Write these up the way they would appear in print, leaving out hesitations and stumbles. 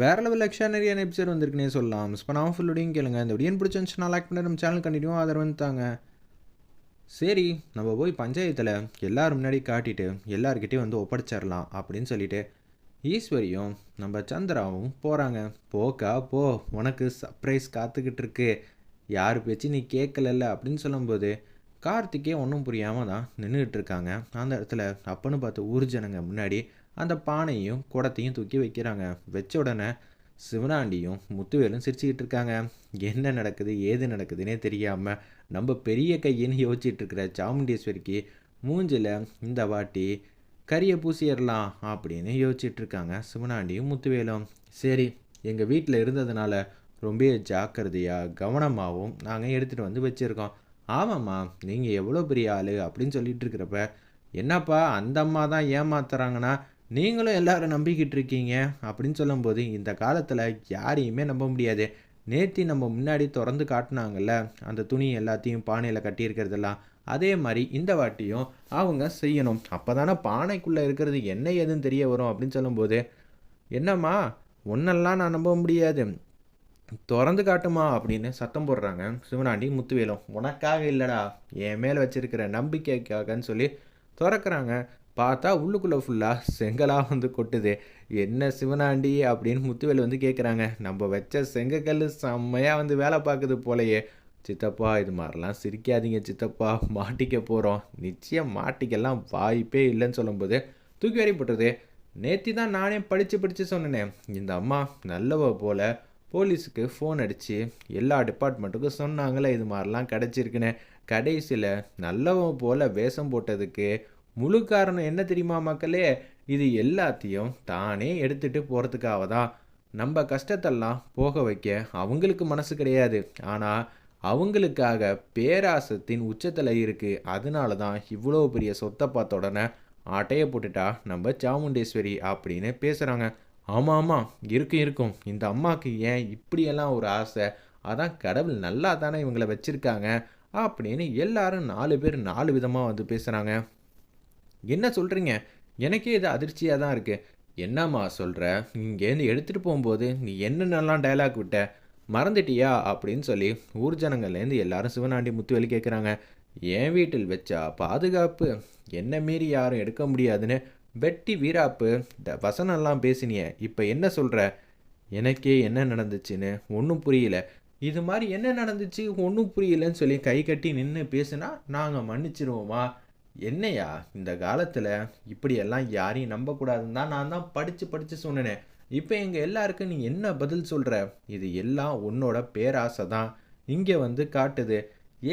வேற level எக்ஸ்ட்ரானரியான episode வந்திருக்குன்னே சொல்லலாம். Miss பண்ணாமல் ஃபுல்லோடையும் கேளுங்க. இந்த வீடியோ பிடிச்சிருந்துச்சுன்னா லைக் பண்ணி நம்ம சேனல் கண்டினியூ ஆதரவு வந்துட்டாங்க. சரி, நம்ம போய் பஞ்சாயத்தில் எல்லாரும் முன்னாடி காட்டிட்டு எல்லாருக்கிட்டையும் வந்து ஒப்படைச்சிடலாம் அப்படின்னு சொல்லிட்டு ஈஸ்வரியும் நம்ம சந்திராவும் போகிறாங்க. போக்கா போ, உனக்கு சர்ப்ரைஸ் காத்துக்கிட்டு இருக்கு, யார் பேச்சு நீ கேட்கலல்ல அப்படின்னு சொல்லும்போது கார்த்திக்கே ஒன்றும் புரியாமல் தான் நின்றுக்கிட்டு இருக்காங்க. அந்த இடத்துல அப்பன்னு பார்த்து ஊர் ஜனங்க முன்னாடி அந்த பானையும் குடத்தையும் தூக்கி வைக்கிறாங்க. வச்ச உடனே சிவனாண்டியும் முத்துவேலும் சிரிச்சுக்கிட்டு இருக்காங்க. என்ன நடக்குது ஏது நடக்குதுன்னே தெரியாமல் நம்ம பெரிய கையின்னு யோசிச்சுட்டு இருக்கிற சாமுண்டீஸ்வரிக்கு மூஞ்சில் இந்த வாட்டி கரியை பூசிடலாம் அப்படின்னு யோசிச்சுட்டு இருக்காங்க சிவனாண்டியும் முத்துவேலும். சரி, எங்கள் வீட்டில் இருந்ததுனால ரொம்ப ஜாக்கிரதையாக கவனமாகவும் நாங்கள் எடுத்துகிட்டு வந்து வச்சுருக்கோம். ஆமாம்மா, நீங்கள் எவ்வளோ பெரிய ஆள் அப்படின்னு சொல்லிட்டு இருக்கிறப்ப என்னப்பா அந்த அம்மா தான் ஏமாத்துறாங்கன்னா நீங்களும் எல்லாரும் நம்பிக்கிட்டு இருக்கீங்க அப்படின்னு சொல்லும்போது இந்த காலத்தில் யாரையுமே நம்ப முடியாது. நேற்று நம்ம முன்னாடி திறந்து காட்டினாங்கல்ல அந்த துணி எல்லாத்தையும் பானையில் கட்டியிருக்கிறதெல்லாம், அதே மாதிரி இந்த வாட்டியும் அவங்க செய்யணும். அப்போ தானே பானைக்குள்ளே இருக்கிறது என்ன ஏதுன்னு தெரிய வரும் அப்படின்னு சொல்லும்போது, என்னம்மா ஒன்றெல்லாம் நான் நம்ப முடியாது, திறந்து காட்டுமா அப்படின்னு சத்தம் போடுறாங்க சிவனாண்டி முத்துவேலும். உனக்காக இல்லைடா, என் மேலே வச்சிருக்கிற நம்பிக்கைக்காகன்னு சொல்லி திறக்கிறாங்க. பார்த்தா உள்ளுக்குள்ளே ஃபுல்லாக செங்கலாக வந்து கொட்டுது. என்ன சிவனாண்டி அப்படின்னு முத்துவேல் வந்து கேட்குறாங்க. நம்ம வச்ச செங்கக்கல் செம்மையாக வந்து வேலை பார்க்குது போலையே. சித்தப்பா இது மாதிரிலாம் சிரிக்காதீங்க சித்தப்பா, மாட்டிக்க போகிறோம். நிச்சயம் மாட்டிக்கெல்லாம் வாய்ப்பே இல்லைன்னு சொல்லும்போது தூக்கி வரைப்பட்டது. நேற்று தான் நானே படித்து சொன்னேன், இந்த அம்மா நல்லவ போல் போலீஸுக்கு ஃபோன் அடித்து எல்லா டிபார்ட்மெண்ட்டுக்கும் சொன்னாங்களே இது மாதிரிலாம் கிடச்சிருக்குன்னு. கடைசியில் நல்லவன் போல் வேஷம் போட்டதுக்கு முழு காரணம் என்ன தெரியுமா மக்களே? இது எல்லாத்தையும் தானே எடுத்துகிட்டு போகிறதுக்காக தான். நம்ம கஷ்டத்தெல்லாம் போக வைக்க அவங்களுக்கு மனசு கிடையாது, ஆனால் அவங்களுக்காக பேராசத்தின் உச்சத்தில் இருக்குது. அதனால தான் இவ்வளோ பெரிய சொத்தை பார்த்த உடனே ஆட்டையை போட்டுட்டா நம்ம சாமுண்டேஸ்வரி அப்படின்னு பேசுகிறாங்க. ஆமாம் ஆமாம், இருக்கும். இந்த அம்மாவுக்கு ஏன் இப்படியெல்லாம் ஒரு ஆசை? அதான் கடவுள் நல்லா தானே இவங்களை வச்சுருக்காங்க அப்படின்னு எல்லாரும் 4 பேர் 4 விதமாக வந்து பேசுகிறாங்க. என்ன சொல்கிறீங்க? எனக்கே இது அதிர்ச்சியாக தான் இருக்குது. என்னம்மா சொல்கிற? இங்கேருந்து எடுத்துகிட்டு போகும்போது நீ என்னென்னலாம் டைலாக் விட்ட மறந்துட்டியா அப்படின்னு சொல்லி ஊர் ஜனங்கள்லேருந்து எல்லாரும் சிவனாண்டி முத்துவேலி கேட்குறாங்க. என் வீட்டில் வச்சா பாதுகாப்பு, என்ன மீறி யாரும் எடுக்க முடியாதுன்னு வெட்டி வீராப்பு வசனம்லாம் பேசினிய, இப்போ என்ன சொல்கிற? எனக்கே என்ன நடந்துச்சுன்னு ஒன்றும் புரியல. இது மாதிரி என்ன நடந்துச்சு ஒன்றும் புரியலன்னு சொல்லி கை கட்டி நின்று பேசுனா நாங்கள் மன்னிச்சிருவோமா? என்னையா இந்த காலத்தில் இப்படியெல்லாம் யாரையும் நம்பக்கூடாதுன்னு தான் நான் தான் படித்து சொன்னேன். இப்போ எங்கள் எல்லாருக்கும் நீ என்ன பதில் சொல்கிற? இது எல்லாம் உன்னோட பேராசை தான் இங்கே வந்து காட்டுது.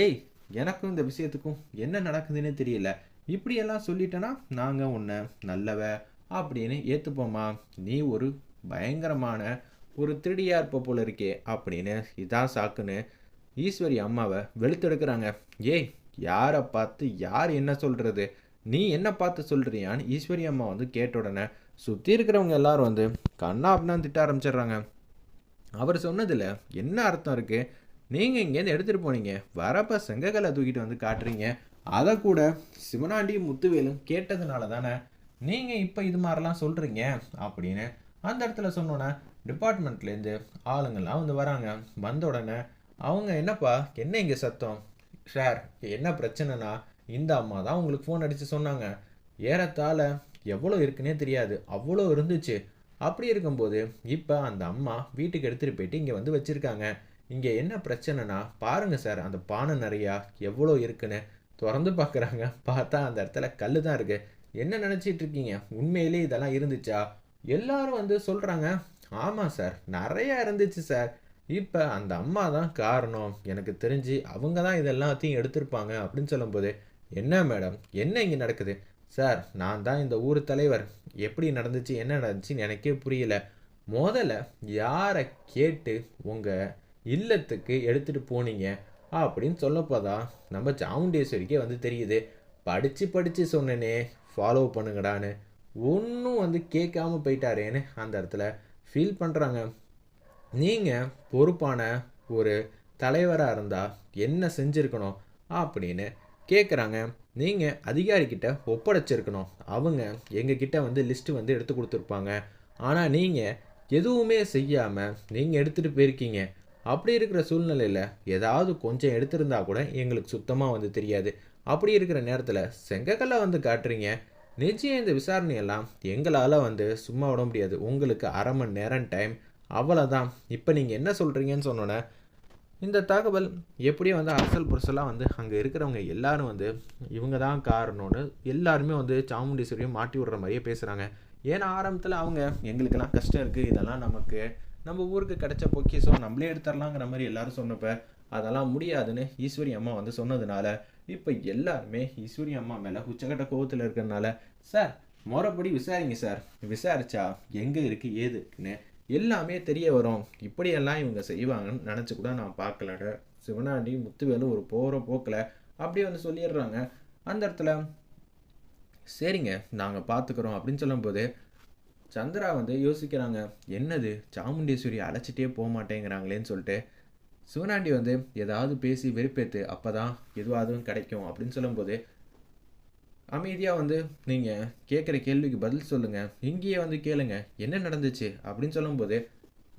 ஏய், எனக்கும் இந்த விஷயத்துக்கும் என்ன நடக்குதுன்னு தெரியல. இப்படியெல்லாம் சொல்லிட்டேன்னா நாங்கள் உன்னை நல்லவ அப்படின்னு ஏற்றுப்போமா? நீ ஒரு பயங்கரமான ஒரு திருடியா இருப்ப போல இருக்கே அப்படின்னு இதான் சாக்குன்னு ஈஸ்வரி அம்மாவை வெளுத்தெடுக்கிறாங்க. ஏய், யாரை பார்த்து யார் என்ன சொல்கிறது? நீ என்ன பார்த்து சொல்கிறியான்னு ஈஸ்வரி அம்மா வந்து கேட்ட உடனே சுற்றி இருக்கிறவங்க எல்லாரும் வந்து கண்ணா அப்படின்னு திட்ட ஆரம்பிச்சிடுறாங்க. அவர் சொன்னதில் என்ன அர்த்தம் இருக்குது? நீங்கள் இங்கேருந்து எடுத்துகிட்டு போனீங்க, வரப்போ செங்கக்கல்லை தூக்கிட்டு வந்து காட்டுறீங்க. அதை கூட சிவனாண்டி முத்துவேலும் கேட்டதுனால தானே நீங்கள் இப்போ இது மாதிரிலாம் சொல்கிறீங்க அப்படின்னு அந்த இடத்துல சொன்னோன்னே டிபார்ட்மெண்ட்லேருந்து ஆளுங்கள்லாம் வந்து வராங்க. வந்த உடனே அவங்க என்னப்பா என்ன இங்கே சத்தம்? சார், என்ன பிரச்சனைனா இந்த அம்மா தான் உங்களுக்கு ஃபோன் அடித்து சொன்னாங்க. ஏறத்தாழ எவ்வளோ இருக்குன்னே தெரியாது, அவ்வளோ இருந்துச்சு. அப்படி இருக்கும்போது இப்போ அந்த அம்மா வீட்டுக்கு எடுத்துகிட்டு போயிட்டு இங்கே வந்து வச்சுருக்காங்க. இங்கே என்ன பிரச்சனைனா பாருங்கள் சார், அந்த பானை நிறையா எவ்வளோ இருக்குன்னு திறந்து பார்க்குறாங்க. பார்த்தா அந்த இடத்துல கல் தான் இருக்குது. என்ன நினச்சிட்டு இருக்கீங்க? உண்மையிலே இதெல்லாம் இருந்துச்சா? எல்லாரும் வந்து சொல்கிறாங்க, ஆமாம் சார், நிறையா இருந்துச்சு சார். இப்போ அந்த அம்மா தான் காரணம், எனக்கு தெரிஞ்சு அவங்க தான் இதெல்லாத்தையும் எடுத்திருப்பாங்க அப்படின்னு சொல்லும்போது, என்ன மேடம் என்ன இங்கே நடக்குது? சார், நான் தான் இந்த ஊர் தலைவர், எப்படி நடந்துச்சு என்ன நடந்துச்சுன்னு எனக்கே புரியல. முதல்ல யாரை கேட்டு உங்கள் இல்லத்துக்கு எடுத்துகிட்டு போனீங்க அப்படின்னு சொல்லப்போதான் நம்ம சாமுண்டேஸ்வரிக்கே வந்து தெரியுது. படித்து சொன்னேனே ஃபாலோ பண்ணுங்கடான்னு ஒன்றும் வந்து கேட்காம போயிட்டாரேன்னு அந்த இடத்துல ஃபீல் பண்ணுறாங்க. நீங்கள் பொறுப்பான ஒரு தலைவராக இருந்தால் என்ன செஞ்சுருக்கணும் அப்படின்னு கேட்குறாங்க. நீங்கள் அதிகாரிக்கிட்ட ஒப்படைச்சிருக்கணும். அவங்க எங்ககிட்ட வந்து லிஸ்ட்டு வந்து எடுத்து கொடுத்துருப்பாங்க. ஆனால் நீங்கள் எதுவுமே செய்யாமல் நீங்கள் எடுத்துகிட்டு போயிருக்கீங்க. அப்படி இருக்கிற சூழ்நிலையில் ஏதாவது கொஞ்சம் எடுத்திருந்தா கூட எங்களுக்கு சுத்தமாக வந்து தெரியாது. அப்படி இருக்கிற நேரத்தில் செங்கக்கல்லை வந்து காட்டுறீங்க. நிச்சயம் இந்த விசாரணையெல்லாம் எங்களால் வந்து சும்மா விட முடியாது. உங்களுக்கு 1/2 மணி நேரம் டைம், அவ்வளோதான். இப்போ நீங்கள் என்ன சொல்கிறீங்கன்னு சொன்னோன்னே இந்த தகவல் எப்படியும் வந்து அரசல் புரசலாக வந்து அங்கே இருக்கிறவங்க எல்லாரும் வந்து இவங்க தான் காரணம்னு எல்லாருமே வந்து சாமுண்டீஸ்வரியும் மாட்டி விடுற மாதிரியே பேசுகிறாங்க. ஏன்னா ஆரம்பத்தில் அவங்க எங்களுக்கெல்லாம் கஷ்டம் இருக்குது, இதெல்லாம் நமக்கு நம்ம ஊருக்கு கிடைச்ச பொக்கிஷம் நம்மளே எடுத்துடலாங்கிற மாதிரி எல்லாரும் சொன்னப்போ அதெல்லாம் முடியாதுன்னு ஈஸ்வரி அம்மா வந்து சொன்னதுனால இப்போ எல்லாருமே ஈஸ்வரி அம்மா மேலே உச்சக்கட்ட கோவத்தில் இருக்கிறதுனால, சார் முறைப்படி விசாரிங்க சார், விசாரிச்சா எங்கே இருக்குது ஏது இருக்குன்னு எல்லாமே தெரிய வரும். இப்படியெல்லாம் இவங்க செய்வாங்கன்னு நினச்சி கூட நான் பார்க்கலங்க. சிவனாண்டி முத்துவேலு ஒரு போகிற போக்கில் அப்படியே வந்து சொல்லிடுறாங்க. அந்த இடத்துல சரிங்க நாங்கள் பார்த்துக்குறோம் அப்படின்னு சொல்லும்போது சந்திரா வந்து யோசிக்கிறாங்க. என்னது சாமுண்டீஸ்வரி அழைச்சிட்டே போக மாட்டேங்கிறாங்களேன்னு சொல்லிட்டு சிவனாண்டி வந்து ஏதாவது பேசி வெறுப்பேற்று அப்போ தான் எதுவாகவும் கிடைக்கும் அப்படின்னு சொல்லும்போது அமைதியாக வந்து நீங்கள் கேட்குற கேள்விக்கு பதில் சொல்லுங்கள், இங்கேயே வந்து கேளுங்க என்ன நடந்துச்சு அப்படின்னு சொல்லும்போது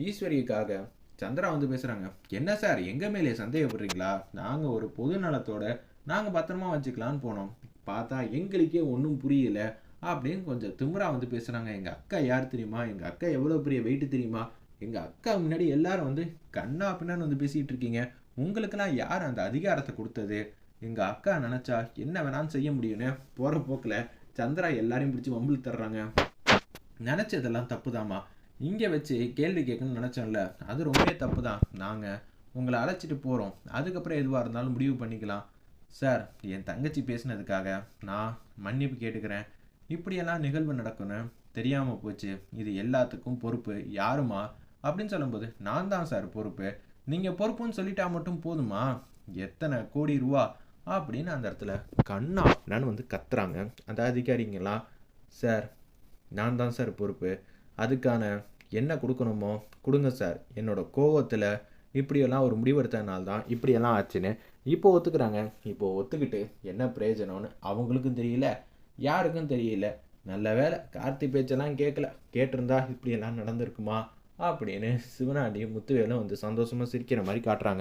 ஈஸ்வரிக்காக சந்திரா வந்து பேசுகிறாங்க. என்ன சார் எங்கள் மேலே சந்தேகப்படுறீங்களா? நாங்கள் ஒரு பொது நலத்தோட நாங்கள் பத்திரமா வச்சுக்கலான்னு போனோம், பார்த்தா எங்களுக்கே ஒன்றும் புரியல அப்படின்னு கொஞ்சம் திமிரா வந்து பேசுகிறாங்க. எங்கள் அக்கா யார் தெரியுமா? எங்கள் அக்கா எவ்வளோ பெரிய வெயிட்டு தெரியுமா? எங்கள் அக்கா முன்னாடி எல்லாரும் வந்து கண்ணா பின்னான்னு வந்து பேசிகிட்டு இருக்கீங்க. உங்களுக்கெல்லாம் யார் அந்த அதிகாரத்தை கொடுத்தது? எங்கள் அக்கா நினச்சா என்ன வேணாலும் செய்ய முடியும்னு போகிற போக்கில் சந்திரா எல்லாரையும் பிடிச்சி வம்பில் தர்றாங்க. நினச்சதெல்லாம் தப்பு தாம்மா, இங்கே வச்சு கேள்வி கேட்கணும்னு நினச்சோம்ல அது ரொம்பவே தப்பு தான். நாங்கள் உங்களை அழைச்சிட்டு போகிறோம், அதுக்கப்புறம் எதுவாக இருந்தாலும் முடிவு பண்ணிக்கலாம். சார் என் தங்கச்சி பேசினதுக்காக நான் மன்னிப்பு கேட்டுக்கிறேன். இப்படியெல்லாம் நிகழ்வு நடக்குன்னு தெரியாமல் போச்சு, இது எல்லாத்துக்கும் பொறுப்பு யாருமா அப்படின்னு சொல்லும்போது நான் தான் சார் பொறுப்பு. நீங்கள் பொறுப்புன்னு சொல்லிட்டா மட்டும் போதுமா? எத்தனை கோடி ரூபா அப்படின்னு அந்த இடத்துல கண்ணா நான் வந்து கத்துறாங்க அந்த அதிகாரிங்கெல்லாம். சார் நான் தான் சார் பொறுப்பு, அதுக்கான என்ன கொடுக்கணுமோ கொடுங்க சார். என்னோட கோவத்தில் இப்படியெல்லாம் ஒரு முடிவெடுத்ததுனால தான் இப்படியெல்லாம் ஆச்சுன்னு இப்போ ஒத்துக்கிறாங்க. இப்போ ஒத்துக்கிட்டு என்ன பிரயோஜனம்னு அவங்களுக்கும் தெரியல, யாருக்கும் தெரியல. நல்ல வேலை கார்த்தி பேச்செல்லாம் கேட்கல, கேட்டிருந்தா இப்படியெல்லாம் நடந்திருக்குமா அப்படின்னு சிவனாண்டியும் முத்துவேலும் வந்து சந்தோஷமாக சிரிக்கிற மாதிரி காட்டுறாங்க.